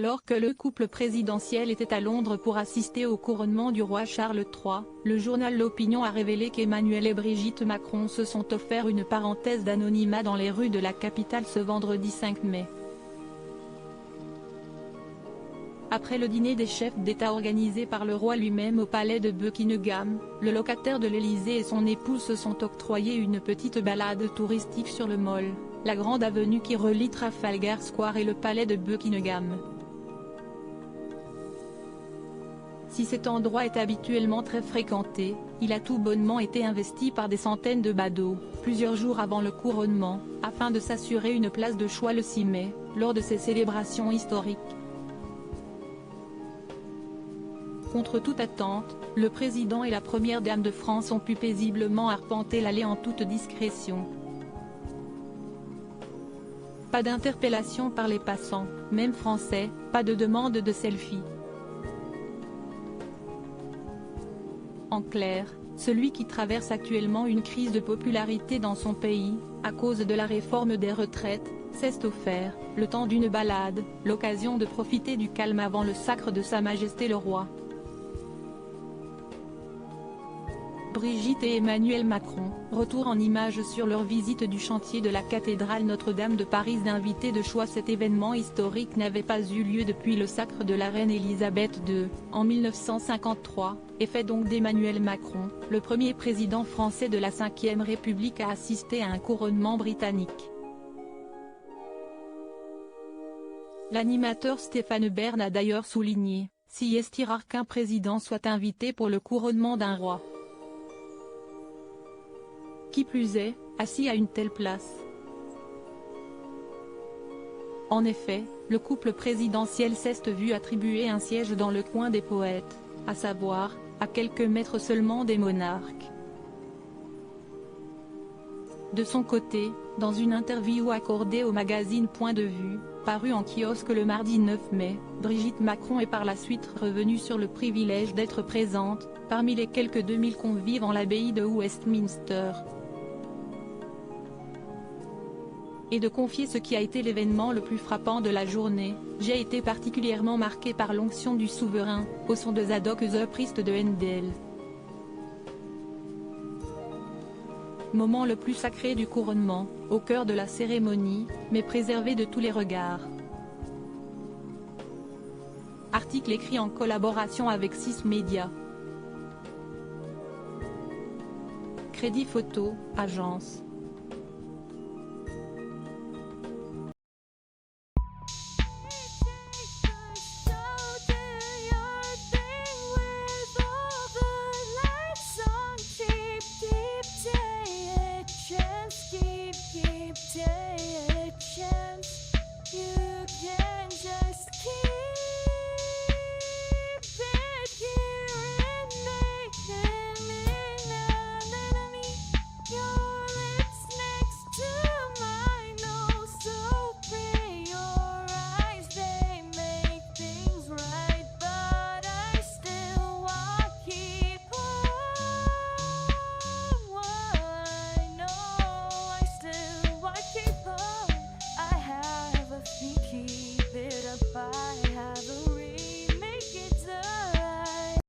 Alors que le couple présidentiel était à Londres pour assister au couronnement du roi Charles III, le journal L'Opinion a révélé qu'Emmanuel et Brigitte Macron se sont offert une parenthèse d'anonymat dans les rues de la capitale ce vendredi 5 mai. Après le dîner des chefs d'État organisé par le roi lui-même au palais de Buckingham, le locataire de l'Élysée et son épouse se sont octroyés une petite balade touristique sur le Mall, la grande avenue qui relie Trafalgar Square et le palais de Buckingham. Si cet endroit est habituellement très fréquenté, il a tout bonnement été investi par des centaines de badauds, plusieurs jours avant le couronnement, afin de s'assurer une place de choix le 6 mai, lors de ces célébrations historiques. Contre toute attente, le président et la première dame de France ont pu paisiblement arpenter l'allée en toute discrétion. Pas d'interpellation par les passants, même français, pas de demande de selfie. En clair, celui qui traverse actuellement une crise de popularité dans son pays, à cause de la réforme des retraites, s'est offert, le temps d'une balade, l'occasion de profiter du calme avant le sacre de Sa Majesté le Roi. Brigitte et Emmanuel Macron, retour en images sur leur visite du chantier de la cathédrale Notre-Dame de Paris. D'invités de choix. Cet événement historique n'avait pas eu lieu depuis le sacre de la reine Elisabeth II, en 1953, et fait donc d'Emmanuel Macron, le premier président français de la Ve République à assister à un couronnement britannique. L'animateur Stéphane Bern a d'ailleurs souligné, si est rare qu'un président soit invité pour le couronnement d'un roi. Qui plus est, assis à une telle place. En effet, le couple présidentiel s'est vu attribuer un siège dans le coin des poètes, à savoir, à quelques mètres seulement des monarques. De son côté, dans une interview accordée au magazine Point de Vue, paru en kiosque le mardi 9 mai, Brigitte Macron est par la suite revenue sur le privilège d'être présente, parmi les quelques 2000 convives en l'abbaye de Westminster. Et de confier ce qui a été l'événement le plus frappant de la journée: j'ai été particulièrement marqué par l'onction du souverain, au son de Zadok the Priest de Handel. Moment le plus sacré du couronnement, au cœur de la cérémonie, mais préservé de tous les regards. Article écrit en collaboration avec 6 médias. Crédit photo, agence.